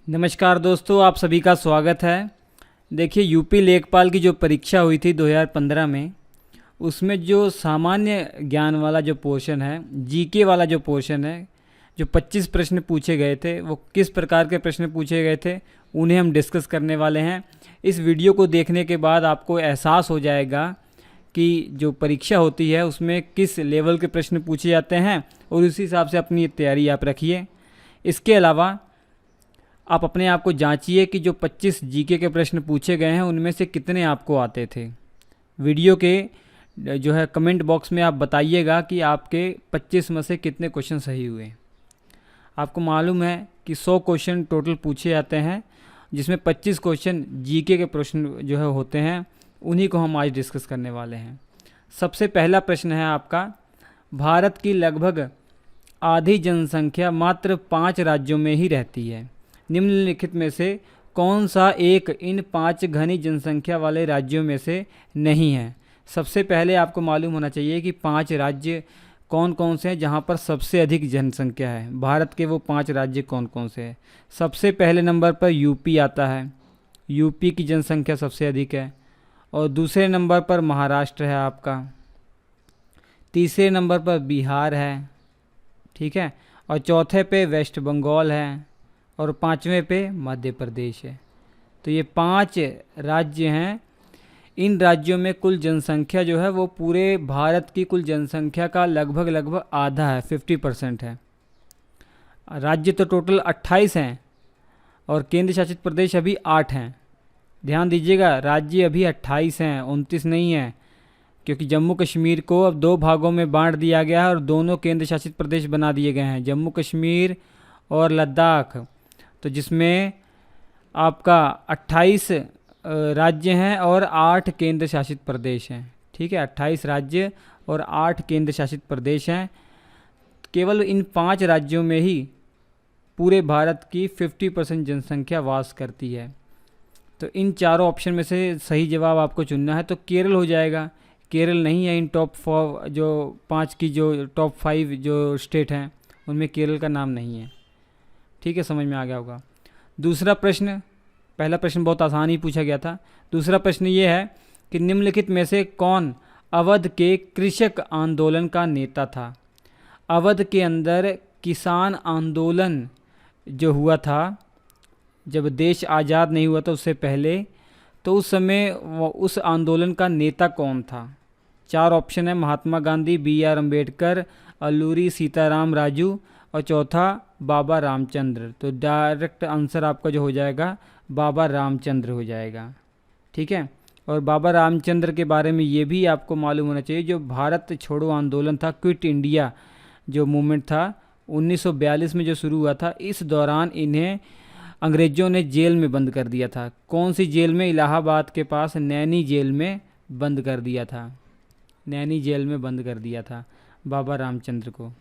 नमस्कार दोस्तों, आप सभी का स्वागत है। देखिए, यूपी लेखपाल की जो परीक्षा हुई थी 2015 में, उसमें जो सामान्य ज्ञान वाला जो पोर्शन है, जीके वाला जो पोर्शन है, जो 25 प्रश्न पूछे गए थे, वो किस प्रकार के प्रश्न पूछे गए थे उन्हें हम डिस्कस करने वाले हैं। इस वीडियो को देखने के बाद आपको एहसास हो जाएगा कि जो परीक्षा होती है उसमें किस लेवल के प्रश्न पूछे जाते हैं और उसी हिसाब से अपनी तैयारी आप रखिए। इसके अलावा आप अपने आप को जांचिए कि जो 25 जीके के प्रश्न पूछे गए हैं उनमें से कितने आपको आते थे। वीडियो के जो है कमेंट बॉक्स में आप बताइएगा कि आपके 25 में से कितने क्वेश्चन सही हुए। आपको मालूम है कि 100 क्वेश्चन टोटल पूछे जाते हैं, जिसमें 25 क्वेश्चन जीके के प्रश्न जो है होते हैं, उन्हीं को हम आज डिस्कस करने वाले हैं। सबसे पहला प्रश्न है आपका, भारत की लगभग आधी जनसंख्या मात्र 5 राज्यों में ही रहती है। निम्नलिखित में से कौन सा एक इन 5 घनी जनसंख्या वाले राज्यों में से नहीं है। सबसे पहले आपको मालूम होना चाहिए कि 5 राज्य कौन कौन से हैं जहां पर सबसे अधिक जनसंख्या है। भारत के वो 5 राज्य कौन कौन से हैं। सबसे पहले नंबर पर यूपी आता है, यूपी की जनसंख्या सबसे अधिक है। और दूसरे नंबर पर महाराष्ट्र है आपका। तीसरे नंबर पर बिहार है, ठीक है। और चौथे पे वेस्ट बंगाल है और 5वें पे मध्य प्रदेश है। तो ये 5 राज्य हैं। इन राज्यों में कुल जनसंख्या जो है वो पूरे भारत की कुल जनसंख्या का लगभग आधा है, 50% है। राज्य तो टोटल 28 हैं और केंद्र शासित प्रदेश अभी 8 हैं। ध्यान दीजिएगा, राज्य अभी 28 हैं, 29 नहीं है, क्योंकि जम्मू कश्मीर को अब 2 भागों में बांट दिया गया है और दोनों केंद्र शासित प्रदेश बना दिए गए हैं, जम्मू कश्मीर और लद्दाख। तो जिसमें आपका 28 राज्य हैं और 8 केंद्र शासित प्रदेश हैं, ठीक है। 28 राज्य और 8 केंद्र शासित प्रदेश हैं। केवल इन 5 राज्यों में ही पूरे भारत की 50% जनसंख्या वास करती है। तो इन चारों ऑप्शन में से सही जवाब आपको चुनना है। तो केरल हो जाएगा। केरल नहीं है इन टॉप 4 जो 5 की जो टॉप 5 जो स्टेट हैं उनमें केरल का नाम नहीं है, ठीक है। समझ में आ गया होगा। दूसरा प्रश्न, पहला प्रश्न बहुत आसान ही पूछा गया था। दूसरा प्रश्न ये है कि निम्नलिखित में से कौन अवध के कृषक आंदोलन का नेता था। अवध के अंदर किसान आंदोलन जो हुआ था, जब देश आज़ाद नहीं हुआ था उससे पहले, तो उस समय उस आंदोलन का नेता कौन था। 4 ऑप्शन है, महात्मा गांधी, BR अम्बेडकर, अल्लूरी सीताराम राजू और चौथा बाबा रामचंद्र। तो डायरेक्ट आंसर आपका जो हो जाएगा बाबा रामचंद्र हो जाएगा, ठीक है। और बाबा रामचंद्र के बारे में ये भी आपको मालूम होना चाहिए, जो भारत छोड़ो आंदोलन था, क्विट इंडिया जो मूवमेंट था 1942 में जो शुरू हुआ था, इस दौरान इन्हें अंग्रेज़ों ने जेल में बंद कर दिया था। कौन सी जेल में? इलाहाबाद के पास नैनी जेल में बंद कर दिया था। नैनी जेल में बंद कर दिया था बाबा रामचंद्र को,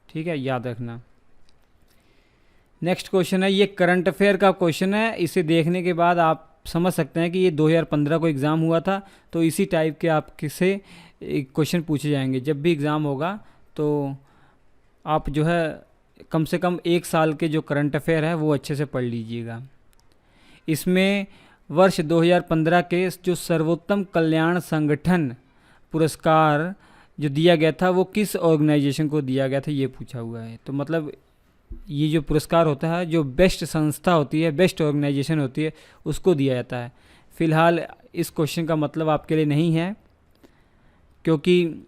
ठीक है, याद रखना। नेक्स्ट क्वेश्चन है, ये करंट अफेयर का क्वेश्चन है। इसे देखने के बाद आप समझ सकते हैं कि ये 2015 को एग्ज़ाम हुआ था, तो इसी टाइप के आपसे क्वेश्चन पूछे जाएंगे। जब भी एग्ज़ाम होगा तो आप जो है कम से कम 1 साल के जो करंट अफेयर है वो अच्छे से पढ़ लीजिएगा। इसमें वर्ष 2015 के जो सर्वोत्तम कल्याण संगठन पुरस्कार जो दिया गया था वो किस ऑर्गेनाइजेशन को दिया गया था, ये पूछा हुआ है। तो मतलब ये जो पुरस्कार होता है, जो बेस्ट संस्था होती है, बेस्ट ऑर्गेनाइजेशन होती है, उसको दिया जाता है। फ़िलहाल इस क्वेश्चन का मतलब आपके लिए नहीं है, क्योंकि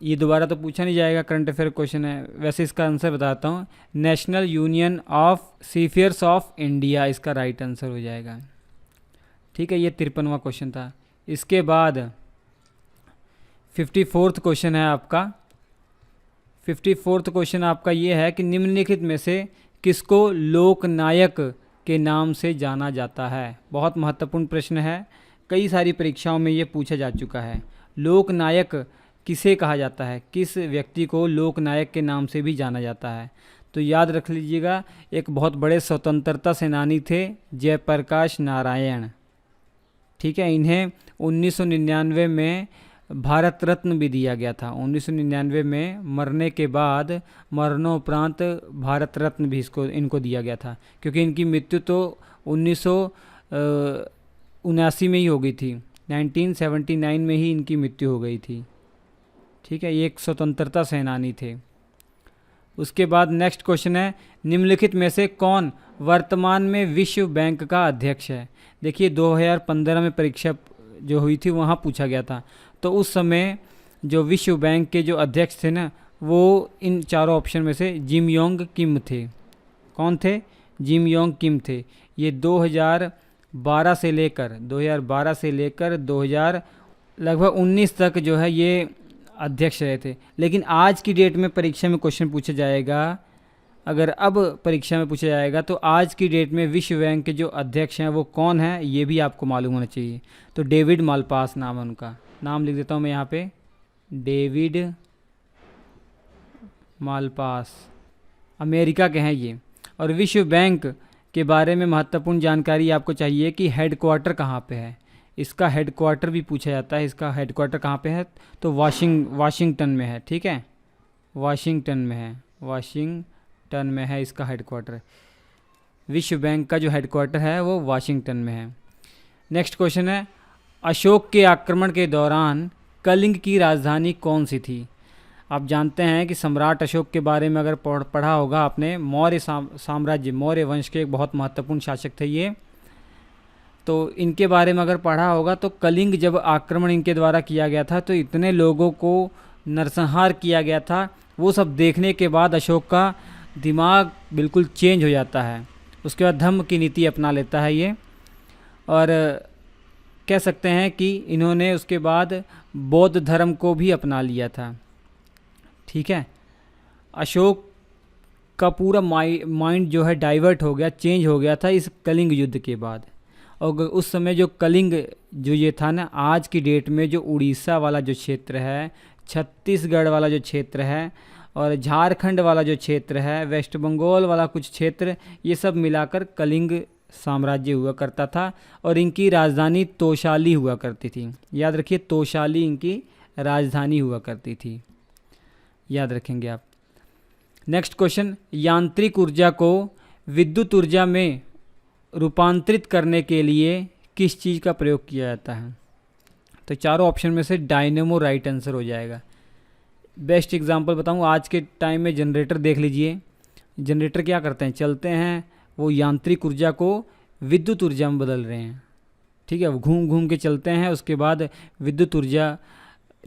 ये दोबारा तो पूछा नहीं जाएगा, करंट अफेयर क्वेश्चन है। वैसे इसका आंसर बताता हूँ, national union of seafarers of India इसका राइट आंसर हो जाएगा, ठीक है। ये 53वां क्वेश्चन था। इसके बाद 54th क्वेश्चन है आपका। 54th क्वेश्चन आपका ये है कि निम्नलिखित में से किसको लोकनायक के नाम से जाना जाता है। बहुत महत्वपूर्ण प्रश्न है, कई सारी परीक्षाओं में ये पूछा जा चुका है। लोकनायक किसे कहा जाता है, किस व्यक्ति को लोकनायक के नाम से भी जाना जाता है। तो याद रख लीजिएगा, एक बहुत बड़े स्वतंत्रता सेनानी थे जयप्रकाश नारायण, ठीक है। इन्हें 1999 में भारत रत्न भी दिया गया था 1999 में। मरने के बाद मरणोपरांत भारत रत्न भी इनको दिया गया था, क्योंकि इनकी मृत्यु तो 1979 में ही हो गई थी। 1979 में ही इनकी मृत्यु हो गई थी। ठीक है, ये एक स्वतंत्रता सेनानी थे। उसके बाद नेक्स्ट क्वेश्चन है, निम्नलिखित में से कौन वर्तमान में विश्व बैंक का अध्यक्ष है? देखिए 2015 में परीक्षा जो हुई थी वहाँ पूछा गया था। तो उस समय जो विश्व बैंक के जो अध्यक्ष थे ना, वो इन चारों ऑप्शन में से जिम योंग किम थे। कौन थे? जिम योंग किम थे। ये 2012 से लेकर 2000 लगभग 19 तक जो है ये अध्यक्ष रहे थे। लेकिन आज की डेट में परीक्षा में क्वेश्चन पूछा जाएगा, अगर अब परीक्षा में पूछा जाएगा तो आज की डेट में विश्व बैंक के जो अध्यक्ष हैं वो कौन है, ये भी आपको मालूम होना चाहिए। तो डेविड मालपास नाम है उनका। नाम लिख देता हूँ मैं यहाँ पे, डेविड मालपास, अमेरिका के हैं ये। और विश्व बैंक के बारे में महत्वपूर्ण जानकारी आपको चाहिए कि हेडक्वार्टर कहाँ पे है। इसका हेडक्वार्टर भी पूछा जाता है, इसका हेडक्वार्टर कहाँ पे है? तो वाशिंगटन में है। ठीक है, वाशिंगटन में है इसका हेडक्वार्टर। विश्व बैंक का जो हेडक्वार्टर है वो वाशिंगटन में है। नेक्स्ट क्वेश्चन है, अशोक के आक्रमण के दौरान कलिंग की राजधानी कौन सी थी? आप जानते हैं कि सम्राट अशोक के बारे में अगर पढ़ा होगा आपने, मौर्य साम्राज्य, मौर्य वंश के एक बहुत महत्वपूर्ण शासक थे ये। तो इनके बारे में अगर पढ़ा होगा तो कलिंग जब आक्रमण इनके द्वारा किया गया था तो इतने लोगों को नरसंहार किया गया था। वो सब देखने के बाद अशोक का दिमाग बिल्कुल चेंज हो जाता है। उसके बाद धम्म की नीति अपना लेता है ये, और कह सकते हैं कि इन्होंने उसके बाद बौद्ध धर्म को भी अपना लिया था। ठीक है, अशोक का पूरा माइंड जो है डाइवर्ट हो गया, चेंज हो गया था इस कलिंग युद्ध के बाद। और उस समय जो कलिंग जो ये था ना, आज की डेट में जो उड़ीसा वाला जो क्षेत्र है, छत्तीसगढ़ वाला जो क्षेत्र है और झारखंड वाला जो क्षेत्र है, वेस्ट बंगाल वाला कुछ क्षेत्र, ये सब मिलाकर कलिंग साम्राज्य हुआ करता था। और इनकी राजधानी तोशाली हुआ करती थी। याद रखिए, तोशाली इनकी राजधानी हुआ करती थी, याद रखेंगे आप। नेक्स्ट क्वेश्चन, यांत्रिक ऊर्जा को विद्युत ऊर्जा में रूपांतरित करने के लिए किस चीज़ का प्रयोग किया जाता है? तो चारों ऑप्शन में से डायनेमो राइट आंसर हो जाएगा। बेस्ट एग्जांपल बताऊं, आज के टाइम में जनरेटर देख लीजिए। जनरेटर क्या करते हैं? चलते हैं, वो यांत्रिक ऊर्जा को विद्युत ऊर्जा में बदल रहे हैं। ठीक है, वो घूम घूम के चलते हैं, उसके बाद विद्युत ऊर्जा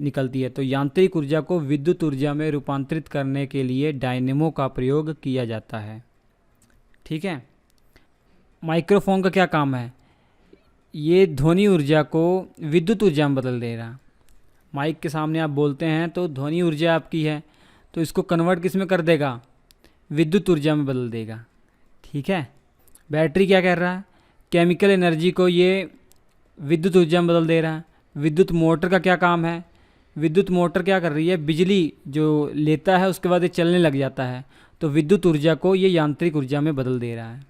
निकलती है। तो यांत्रिक ऊर्जा को विद्युत ऊर्जा में रूपांतरित करने के लिए डायनेमो का प्रयोग किया जाता है। ठीक है, माइक्रोफोन का क्या काम है? ये ध्वनि ऊर्जा को विद्युत ऊर्जा में बदल दे रहा। माइक के सामने आप बोलते हैं तो ध्वनि ऊर्जा आपकी है, तो इसको कन्वर्ट किस में कर देगा? विद्युत ऊर्जा में बदल देगा। ठीक है, बैटरी क्या कर रहा है? केमिकल एनर्जी को ये विद्युत ऊर्जा में बदल दे रहा है। विद्युत मोटर का क्या काम है? विद्युत मोटर क्या कर रही है? बिजली जो लेता है उसके बाद ये चलने लग जाता है, तो विद्युत ऊर्जा को ये यांत्रिक ऊर्जा में बदल दे रहा है।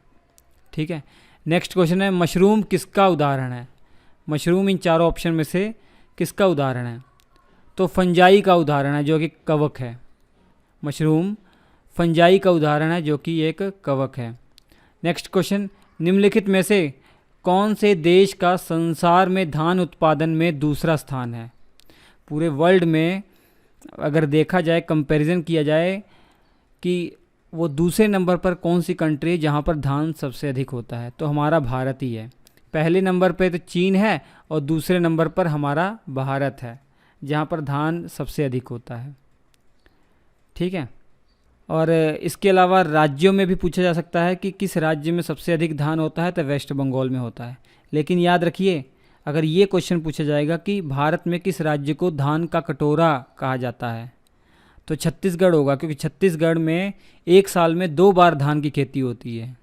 ठीक है, नेक्स्ट क्वेश्चन है, मशरूम किसका उदाहरण है? मशरूम इन चारों ऑप्शन में से किसका उदाहरण है? तो फंजाई का उदाहरण है, जो कि कवक है। मशरूम फंजाई का उदाहरण है, जो कि एक कवक है। नेक्स्ट क्वेश्चन, निम्नलिखित में से कौन से देश का संसार में धान उत्पादन में दूसरा स्थान है? पूरे वर्ल्ड में अगर देखा जाए, कंपैरिजन किया जाए कि वो दूसरे नंबर पर कौन सी कंट्री है जहाँ पर धान सबसे अधिक होता है, तो हमारा भारत ही है। पहले नंबर पे तो चीन है और दूसरे नंबर पर हमारा भारत है, जहाँ पर धान सबसे अधिक होता है। ठीक है, और इसके अलावा राज्यों में भी पूछा जा सकता है कि किस राज्य में सबसे अधिक धान होता है, तो वेस्ट बंगाल में होता है। लेकिन याद रखिए, अगर ये क्वेश्चन पूछा जाएगा कि भारत में किस राज्य को धान का कटोरा कहा जाता है, तो छत्तीसगढ़ होगा, क्योंकि छत्तीसगढ़ में एक साल में 2 बार धान की खेती होती है।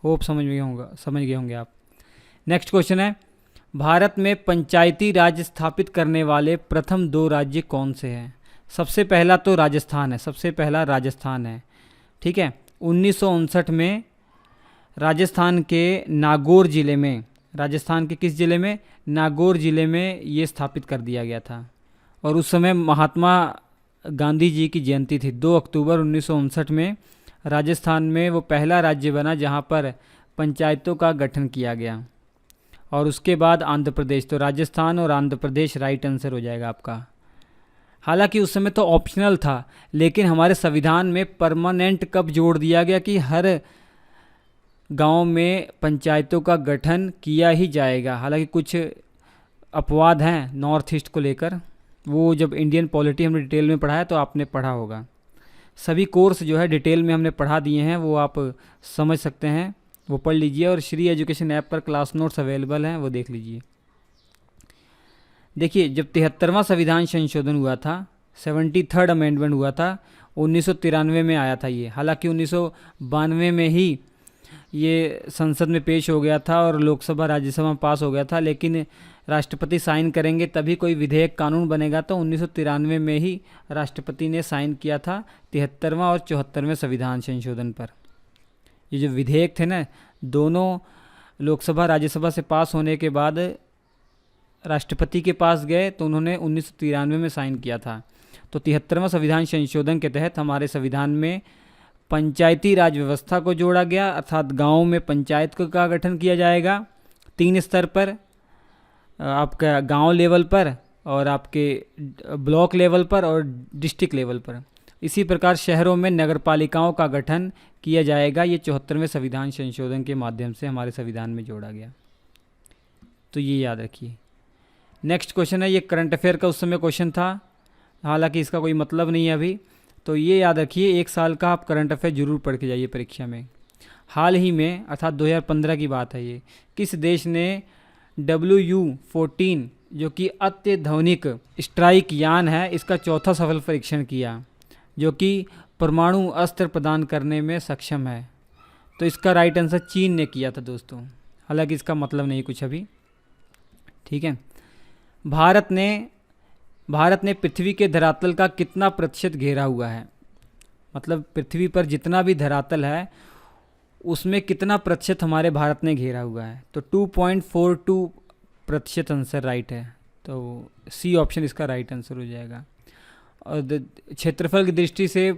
होप समझ गए होंगे आप। नेक्स्ट क्वेश्चन है, भारत में पंचायती राज स्थापित करने वाले प्रथम 2 राज्य कौन से हैं? सबसे पहला तो राजस्थान है, सबसे पहला राजस्थान है। ठीक है, 1959 में राजस्थान के नागौर ज़िले में राजस्थान के किस ज़िले में? नागौर ज़िले में ये स्थापित कर दिया गया था। और उस समय महात्मा गांधी जी की जयंती थी। 2 अक्टूबर 1959 में राजस्थान में वो पहला राज्य बना जहाँ पर पंचायतों का गठन किया गया। और उसके बाद आंध्र प्रदेश। तो राजस्थान और आंध्र प्रदेश राइट आंसर हो जाएगा आपका। हालांकि उस समय तो ऑप्शनल था, लेकिन हमारे संविधान में परमानेंट कब जोड़ दिया गया कि हर गांव में पंचायतों का गठन किया ही जाएगा। हालांकि कुछ अपवाद हैं नॉर्थ ईस्ट को लेकर, वो जब इंडियन पॉलिटी हमने डिटेल में पढ़ा है तो आपने पढ़ा होगा। सभी कोर्स जो है डिटेल में हमने पढ़ा दिए हैं, वो आप समझ सकते हैं, वो पढ़ लीजिए। और श्री एजुकेशन ऐप पर क्लास नोट्स अवेलेबल हैं, वो देख लीजिए। देखिए, जब 73वां संविधान संशोधन हुआ था, 73rd अमेंडमेंट हुआ था, 1993 में आया था ये। हालांकि 1992 में ही ये संसद में पेश हो गया था और लोकसभा राज्यसभा में पास हो गया था, लेकिन राष्ट्रपति साइन करेंगे तभी कोई विधेयक कानून बनेगा। तो 1993 में ही राष्ट्रपति ने साइन किया था 73वां और 74वें संविधान संशोधन पर। ये जो विधेयक थे ना, दोनों लोकसभा राज्यसभा से पास होने के बाद राष्ट्रपति के पास गए तो उन्होंने 1993 में साइन किया था। तो 73वां संविधान संशोधन के तहत हमारे संविधान में पंचायती राज व्यवस्था को जोड़ा गया, अर्थात गाँव में पंचायत का गठन किया जाएगा 3 स्तर पर, आपका गांव लेवल पर और आपके ब्लॉक लेवल पर और डिस्ट्रिक्ट लेवल पर। इसी प्रकार शहरों में नगरपालिकाओं का गठन किया जाएगा। ये 74वें संविधान संशोधन के माध्यम से हमारे संविधान में जोड़ा गया। तो ये याद रखिए। नेक्स्ट क्वेश्चन है, ये करंट अफेयर का उस समय क्वेश्चन था, हालांकि इसका कोई मतलब नहीं है अभी। तो ये याद रखिए, 1 साल का आप करंट अफेयर जरूर पढ़ के जाइए परीक्षा में। हाल ही में, अर्थात 2015 की बात है ये, किस देश ने WU-14 जो कि अत्याधुनिक स्ट्राइक यान है, इसका 4था सफल परीक्षण किया, जो कि परमाणु अस्त्र प्रदान करने में सक्षम है? तो इसका राइट आंसर चीन ने किया था दोस्तों। हालांकि इसका मतलब नहीं कुछ अभी, ठीक है। भारत ने पृथ्वी के धरातल का कितना प्रतिशत घेरा हुआ है? मतलब पृथ्वी पर जितना भी धरातल है उसमें कितना प्रतिशत हमारे भारत ने घेरा हुआ है? तो 2.42% आंसर राइट है। तो सी ऑप्शन इसका राइट आंसर हो जाएगा। और क्षेत्रफल की दृष्टि से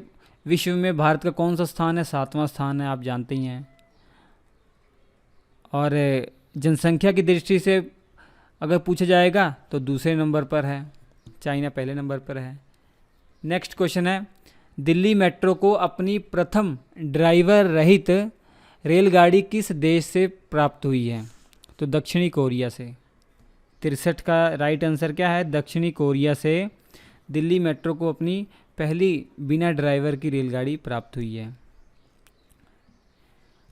विश्व में भारत का कौन सा स्थान है? 7वां स्थान है, आप जानते ही हैं। और जनसंख्या की दृष्टि से अगर पूछा जाएगा तो दूसरे नंबर पर है, चाइना पहले नंबर पर है। नेक्स्ट क्वेश्चन है, दिल्ली मेट्रो को अपनी प्रथम ड्राइवर रहित रेलगाड़ी किस देश से प्राप्त हुई है? तो दक्षिणी कोरिया से। 63 का राइट आंसर क्या है? दक्षिणी कोरिया से दिल्ली मेट्रो को अपनी पहली बिना ड्राइवर की रेलगाड़ी प्राप्त हुई है।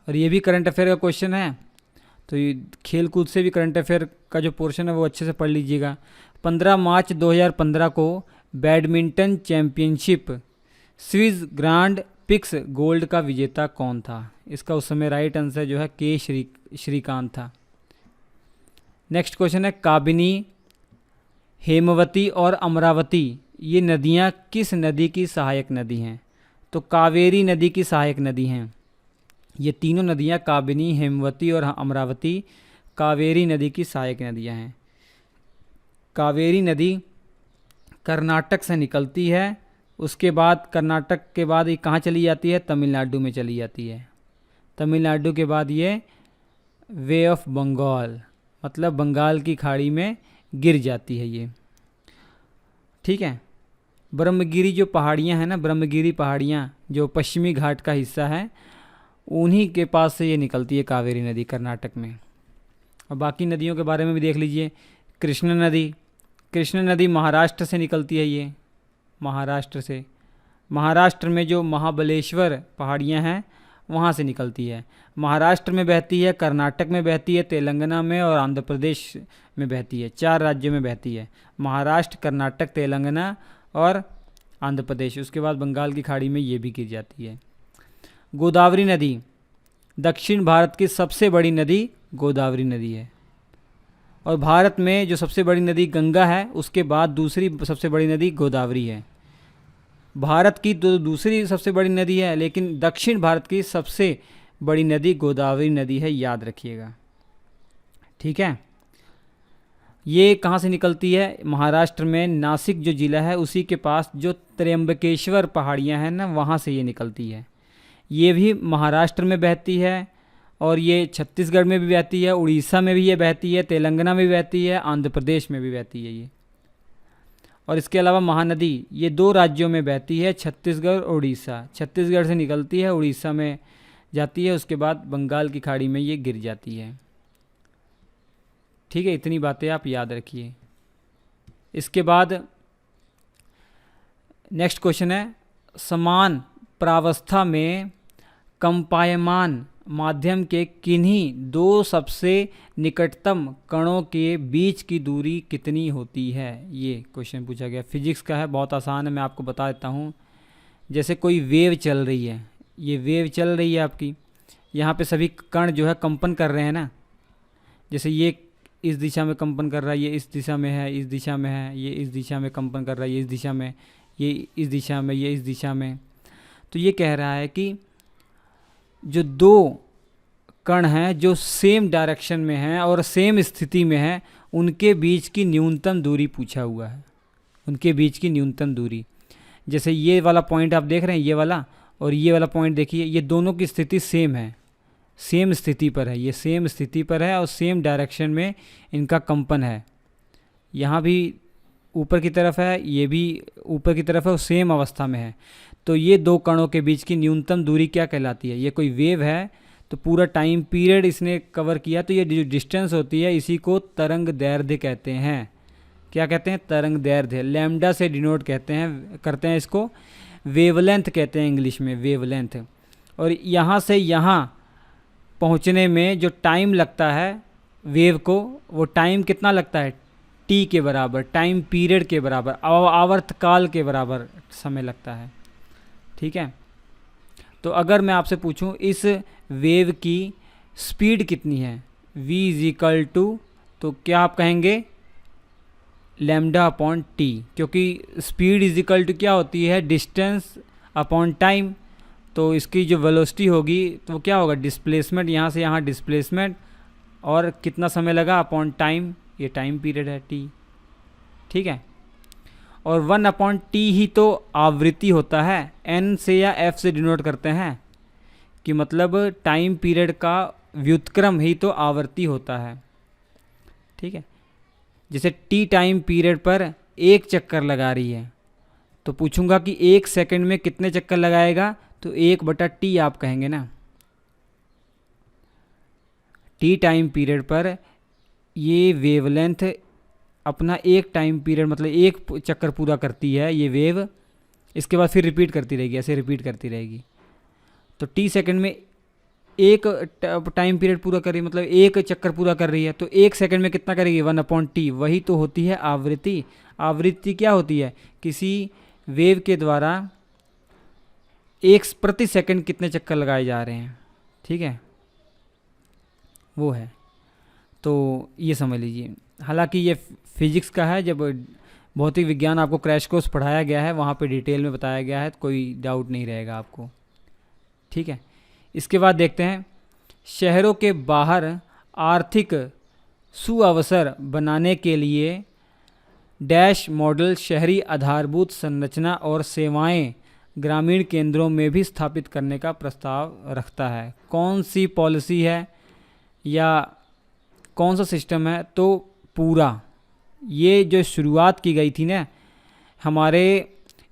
और ये भी करंट अफेयर का क्वेश्चन है, तो ये खेल कूद से भी करंट अफेयर का जो पोर्शन है वो अच्छे से पढ़ लीजिएगा। 15 मार्च 2015 को badminton championship Swiss Grand Prix Gold का विजेता कौन था? इसका उस समय राइट आंसर जो है के श्रीकांत था। नेक्स्ट क्वेश्चन है, काबिनी, हेमवती और अमरावती ये नदियाँ किस नदी की सहायक नदी हैं? तो कावेरी नदी की सहायक नदी हैं। ये तीनों नदियाँ काबिनी, हेमवती और अमरावती कावेरी नदी की सहायक नदियाँ हैं। कावेरी नदी कर्नाटक से निकलती है, उसके बाद कर्नाटक के बाद ये कहाँ चली जाती है? तमिलनाडु में चली जाती है। तमिलनाडु के बाद ये वे ऑफ बंगाल, मतलब बंगाल की खाड़ी में गिर जाती है ये, ठीक है। ब्रह्मगिरी जो पहाड़ियाँ हैं ना, ब्रह्मगिरी पहाड़ियाँ जो पश्चिमी घाट का हिस्सा है, उन्हीं के पास से ये निकलती है कावेरी नदी कर्नाटक में। और बाकी नदियों के बारे में भी देख लीजिए। कृष्ण नदी महाराष्ट्र से निकलती है, ये महाराष्ट्र से। महाराष्ट्र में जो महाबलेश्वर पहाड़ियाँ हैं वहाँ से निकलती है। महाराष्ट्र में बहती है, कर्नाटक में बहती है, तेलंगाना में और आंध्र प्रदेश में बहती है। 4 राज्यों में बहती है, महाराष्ट्र, कर्नाटक, तेलंगाना और आंध्र प्रदेश। उसके बाद बंगाल की खाड़ी में ये भी गिर जाती है। गोदावरी नदी, दक्षिण भारत की सबसे बड़ी नदी गोदावरी नदी है। और भारत में जो सबसे बड़ी नदी गंगा है, उसके बाद दूसरी सबसे बड़ी नदी गोदावरी है। भारत की तो दूसरी सबसे बड़ी नदी है, लेकिन दक्षिण भारत की सबसे बड़ी नदी गोदावरी नदी है, याद रखिएगा, ठीक है। ये कहाँ से निकलती है? महाराष्ट्र में नासिक जो ज़िला है उसी के पास जो त्र्यंबकेश्वर पहाड़ियाँ हैं ना, वहाँ से ये निकलती है। ये भी महाराष्ट्र में बहती है और ये छत्तीसगढ़ में भी बहती है, उड़ीसा में भी ये बहती है, तेलंगाना में भी बहती है, आंध्र प्रदेश में भी बहती है ये। और इसके अलावा महानदी ये 2 राज्यों में बहती है, छत्तीसगढ़ और उड़ीसा। छत्तीसगढ़ से निकलती है, उड़ीसा में जाती है, उसके बाद बंगाल की खाड़ी में ये गिर जाती है। ठीक है, इतनी बातें आप याद रखिए। इसके बाद नेक्स्ट क्वेश्चन है, समान प्रावस्था में कंपायमान माध्यम के किन्हीं 2 सबसे निकटतम कणों के बीच की दूरी कितनी होती है? ये क्वेश्चन पूछा गया, फिजिक्स का है, बहुत आसान है, मैं आपको बता देता हूँ। जैसे कोई वेव चल रही है, ये वेव चल रही है आपकी, यहाँ पे सभी कण जो है कंपन कर रहे हैं ना। जैसे ये इस दिशा में कंपन कर रहा है, ये इस दिशा में है, इस दिशा में है, ये इस दिशा में कंपन कर रहा है, ये इस दिशा में, ये इस दिशा में, ये इस दिशा में। तो ये कह रहा है कि जो 2 कण हैं जो सेम डायरेक्शन में हैं और सेम स्थिति में हैं, उनके बीच की न्यूनतम दूरी पूछा हुआ है, उनके बीच की न्यूनतम दूरी। जैसे ये वाला पॉइंट आप देख रहे हैं, ये वाला और ये वाला पॉइंट देखिए, ये दोनों की स्थिति सेम है, सेम स्थिति पर है, ये सेम स्थिति पर है और सेम डायरेक्शन में इनका कंपन है। यहाँ भी ऊपर की तरफ है, ये भी ऊपर की तरफ है और सेम अवस्था में है। तो ये 2 कणों के बीच की न्यूनतम दूरी क्या कहलाती है? ये कोई वेव है तो पूरा टाइम पीरियड इसने कवर किया, तो ये जो डिस्टेंस होती है इसी को तरंग दैर्ध्य कहते हैं। क्या कहते हैं? तरंग दैर्ध्य। लैम्डा से डिनोट करते हैं इसको, वेवलेंथ कहते हैं इंग्लिश में, वेवलेंथ। और यहाँ से यहाँ पहुँचने में जो टाइम लगता है वेव को, वो टाइम कितना लगता है? टी के बराबर, टाइम पीरियड के बराबर, आवर्तकाल के बराबर समय लगता है। ठीक है, तो अगर मैं आपसे पूछूं इस वेव की स्पीड कितनी है, v इज इक्वल टू, तो क्या आप कहेंगे? लैम्डा अपॉन टी, क्योंकि स्पीड इज इक्वल टू क्या होती है? Distance upon time. तो इसकी जो वेलोसिटी होगी तो क्या होगा? डिस्प्लेसमेंट, यहाँ से यहाँ डिस्प्लेसमेंट, और कितना समय लगा अपॉन टाइम, ये टाइम पीरियड है टी। ठीक है, और 1 अपॉन टी ही तो आवृत्ति होता है, एन से या एफ से डिनोट करते हैं, कि मतलब टाइम पीरियड का व्युत्क्रम ही तो आवर्ती होता है। ठीक है, जैसे टी टाइम पीरियड पर 1 चक्कर लगा रही है, तो पूछूंगा कि 1 सेकंड में कितने चक्कर लगाएगा, तो 1/t आप कहेंगे ना। टी टाइम पीरियड पर ये वेवलेंथ अपना 1 टाइम पीरियड मतलब 1 चक्कर पूरा करती है ये वेव, इसके बाद फिर रिपीट करती रहेगी, ऐसे रिपीट करती रहेगी। तो टी सेकंड में 1 टाइम पीरियड पूरा कर रही है, मतलब 1 चक्कर पूरा कर रही है, तो 1 सेकंड में कितना करेगी? 1/t, वही तो होती है आवृत्ति। आवृत्ति क्या होती है? किसी वेव के द्वारा 1 प्रति सेकंड कितने चक्कर लगाए जा रहे हैं। ठीक है, वो है, तो ये समझ लीजिए। हालांकि ये फिजिक्स का है, जब भौतिक विज्ञान आपको क्रैश कोर्स पढ़ाया गया है वहाँ पे डिटेल में बताया गया है, तो कोई डाउट नहीं रहेगा आपको। ठीक है, इसके बाद देखते हैं, शहरों के बाहर आर्थिक सुअवसर बनाने के लिए डैश मॉडल शहरी आधारभूत संरचना और सेवाएं ग्रामीण केंद्रों में भी स्थापित करने का प्रस्ताव रखता है। कौन सी पॉलिसी है या कौन सा सिस्टम है? तो पूरा ये जो शुरुआत की गई थी ना हमारे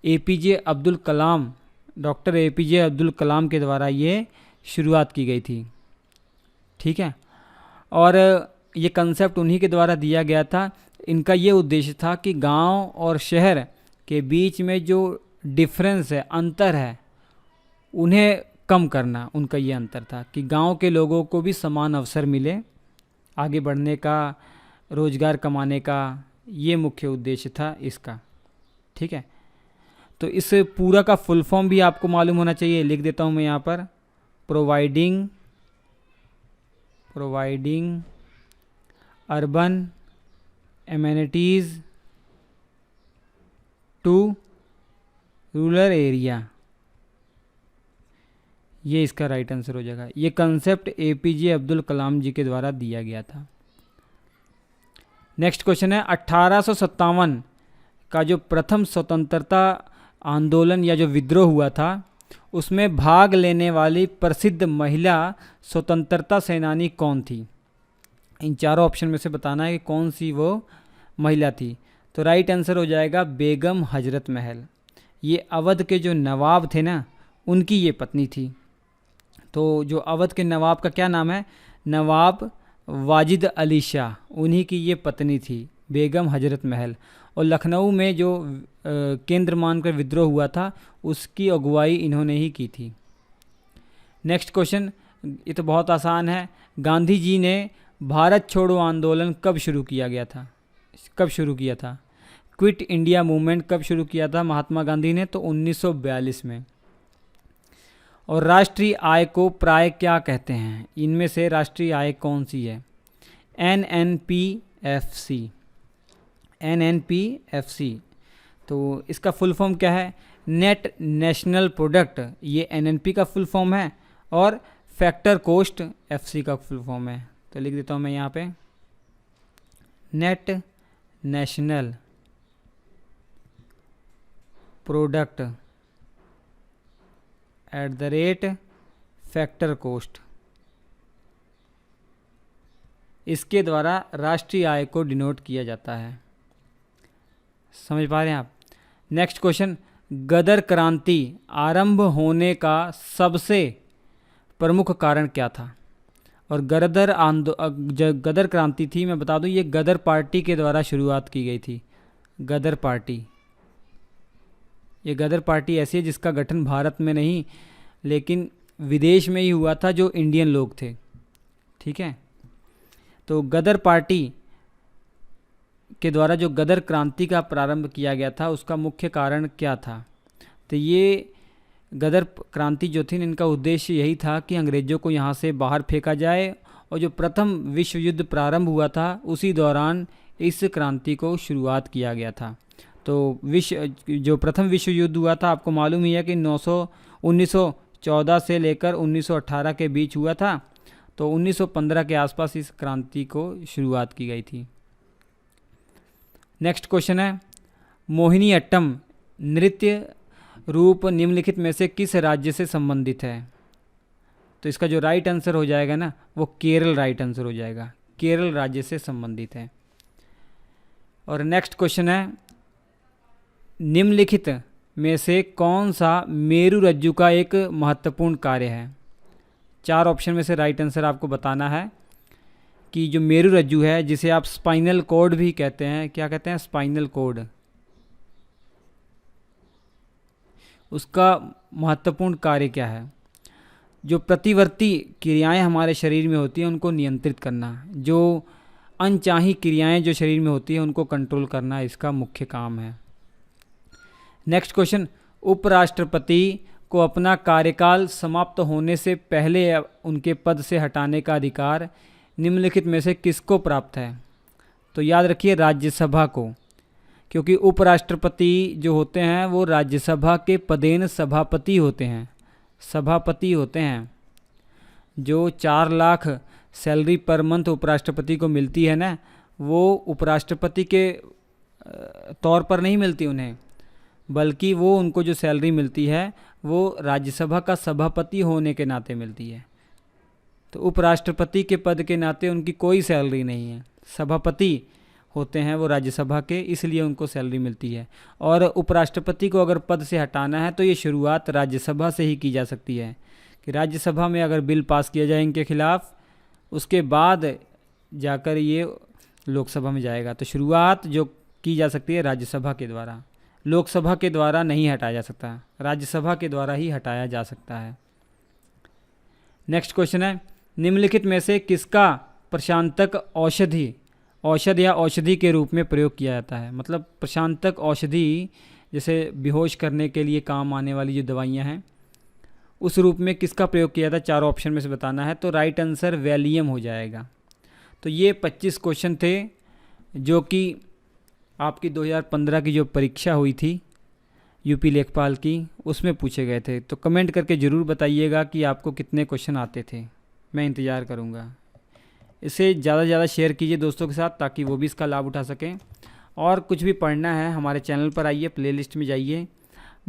APJ अब्दुल कलाम, डॉक्टर APJ अब्दुल कलाम के द्वारा ये शुरुआत की गई थी। ठीक है, और ये कंसेप्ट उन्हीं के द्वारा दिया गया था। इनका ये उद्देश्य था कि गांव और शहर के बीच में जो डिफरेंस है, अंतर है, उन्हें कम करना। उनका ये अंतर था कि गांव के लोगों को भी समान अवसर मिले आगे बढ़ने का, रोज़गार कमाने का, ये मुख्य उद्देश्य था इसका। ठीक है, तो इस पूरा का फुल फॉर्म भी आपको मालूम होना चाहिए, लिख देता हूँ मैं यहाँ पर, providing urban amenities to rural area, ये इसका राइट आंसर हो जाएगा। ये कंसेप्ट APJ अब्दुल कलाम जी के द्वारा दिया गया था। नेक्स्ट क्वेश्चन है 1857 का जो प्रथम स्वतंत्रता आंदोलन या जो विद्रोह हुआ था उसमें भाग लेने वाली प्रसिद्ध महिला स्वतंत्रता सेनानी कौन थी? इन चारों ऑप्शन में से बताना है कि कौन सी वो महिला थी। तो राइट आंसर हो जाएगा बेगम हजरत महल। ये अवध के जो नवाब थे ना, उनकी ये पत्नी थी। तो जो अवध के नवाब का क्या नाम है? नवाब वाजिद अली शाह, उन्हीं की ये पत्नी थी बेगम हजरत महल। और लखनऊ में जो केंद्र मानकर विद्रोह हुआ था उसकी अगुवाई इन्होंने ही की थी। नेक्स्ट क्वेश्चन, ये तो बहुत आसान है। गांधी जी ने भारत छोड़ो आंदोलन कब शुरू किया गया था? कब शुरू किया था? क्विट इंडिया मूवमेंट कब शुरू किया था महात्मा गांधी ने? तो 1942 में। और राष्ट्रीय आय को प्राय क्या कहते हैं? इनमें से राष्ट्रीय आय कौन सी है? NNPFC। NNPFC। तो इसका फुल फॉर्म क्या है? नेट नेशनल प्रोडक्ट, ये NNP का फुल फॉर्म है, और फैक्टर कॉस्ट FC का फुल फॉर्म है। तो लिख देता हूँ मैं यहाँ पे, net national product @ factor cost. इसके द्वारा राष्ट्रीय आय को डिनोट किया जाता है। समझ पा रहे हैं आप? नेक्स्ट क्वेश्चन, गदर क्रांति आरंभ होने का सबसे प्रमुख कारण क्या था? और गदर क्रांति थी, मैं बता दूं, ये गदर पार्टी के द्वारा शुरुआत की गई थी। गदर पार्टी, ये गदर पार्टी ऐसी है जिसका गठन भारत में नहीं लेकिन विदेश में ही हुआ था, जो इंडियन लोग थे। ठीक है, तो गदर पार्टी के द्वारा जो गदर क्रांति का प्रारंभ किया गया था उसका मुख्य कारण क्या था? तो ये गदर क्रांति जो थी, इनका उद्देश्य यही था कि अंग्रेज़ों को यहाँ से बाहर फेंका जाए, और जो प्रथम विश्व युद्ध प्रारंभ हुआ था उसी दौरान इस क्रांति को शुरुआत किया गया था। तो जो प्रथम विश्व युद्ध हुआ था, आपको मालूम ही है कि 1914 से लेकर 1918 के बीच हुआ था। तो 1915 के आसपास इस क्रांति को शुरुआत की गई थी। नेक्स्ट क्वेश्चन है, मोहिनी अट्टम नृत्य रूप निम्नलिखित में से किस राज्य से संबंधित है? तो इसका जो राइट आंसर हो जाएगा ना, वो केरल राइट आंसर हो जाएगा। केरल राज्य से संबंधित है। और नेक्स्ट क्वेश्चन है, निम्नलिखित में से कौन सा मेरु रज्जु का एक महत्वपूर्ण कार्य है? चार ऑप्शन में से राइट आंसर आपको बताना है कि जो मेरु रज्जु है, जिसे आप स्पाइनल कॉर्ड भी कहते हैं, क्या कहते हैं? Spinal cord. उसका महत्वपूर्ण कार्य क्या है? जो प्रतिवर्ती क्रियाएं हमारे शरीर में होती हैं उनको नियंत्रित करना, जो अनचाही क्रियाएं जो शरीर में होती हैं उनको कंट्रोल करना इसका मुख्य काम है। नेक्स्ट क्वेश्चन, उपराष्ट्रपति को अपना कार्यकाल समाप्त होने से पहले उनके पद से हटाने का अधिकार निम्नलिखित में से किसको प्राप्त है? तो याद रखिए, राज्यसभा को, क्योंकि उपराष्ट्रपति जो होते हैं वो राज्यसभा के पदेन सभापति होते हैं। सभापति होते हैं। जो 4 लाख सैलरी पर मंथ उपराष्ट्रपति को मिलती है ना, वो उपराष्ट्रपति के तौर पर नहीं मिलती उन्हें, बल्कि वो उनको जो सैलरी मिलती है वो राज्यसभा का सभापति होने के नाते मिलती है। तो उपराष्ट्रपति के पद के नाते उनकी कोई सैलरी नहीं है। सभापति होते हैं वो राज्यसभा के, इसलिए उनको सैलरी मिलती है। और उपराष्ट्रपति को अगर पद से हटाना है तो ये शुरुआत राज्यसभा से ही की जा सकती है, कि राज्यसभा में अगर बिल पास किया जाए इनके खिलाफ, उसके बाद जाकर ये लोकसभा में जाएगा। तो शुरुआत जो की जा सकती है राज्यसभा के द्वारा, लोकसभा के द्वारा नहीं हटाया जा सकता, राज्यसभा के द्वारा ही हटाया जा सकता है। नेक्स्ट क्वेश्चन है, निम्नलिखित में से किसका प्रशांतक औषध या औषधि के रूप में प्रयोग किया जाता है? मतलब प्रशांतक औषधि, जैसे बेहोश करने के लिए काम आने वाली जो दवाइयाँ हैं, उस रूप में किसका प्रयोग किया था? चारों ऑप्शन में से बताना है। तो राइट आंसर वैलियम हो जाएगा। तो ये 25 क्वेश्चन थे जो कि आपकी 2015 की जो परीक्षा हुई थी यूपी लेखपाल की, उसमें पूछे गए थे। तो कमेंट करके ज़रूर बताइएगा कि आपको कितने क्वेश्चन आते थे, मैं इंतज़ार करूँगा। इसे ज़्यादा से ज़्यादा शेयर कीजिए दोस्तों के साथ, ताकि वो भी इसका लाभ उठा सकें। और कुछ भी पढ़ना है हमारे चैनल पर आइए, प्लेलिस्ट में जाइए,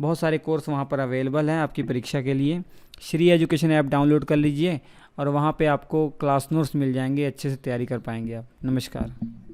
बहुत सारे कोर्स वहाँ पर अवेलेबल हैं आपकी परीक्षा के लिए। श्री एजुकेशन ऐप डाउनलोड कर लीजिए और वहाँ पे आपको क्लास नोट्स मिल जाएंगे, अच्छे से तैयारी कर पाएंगे आप। नमस्कार।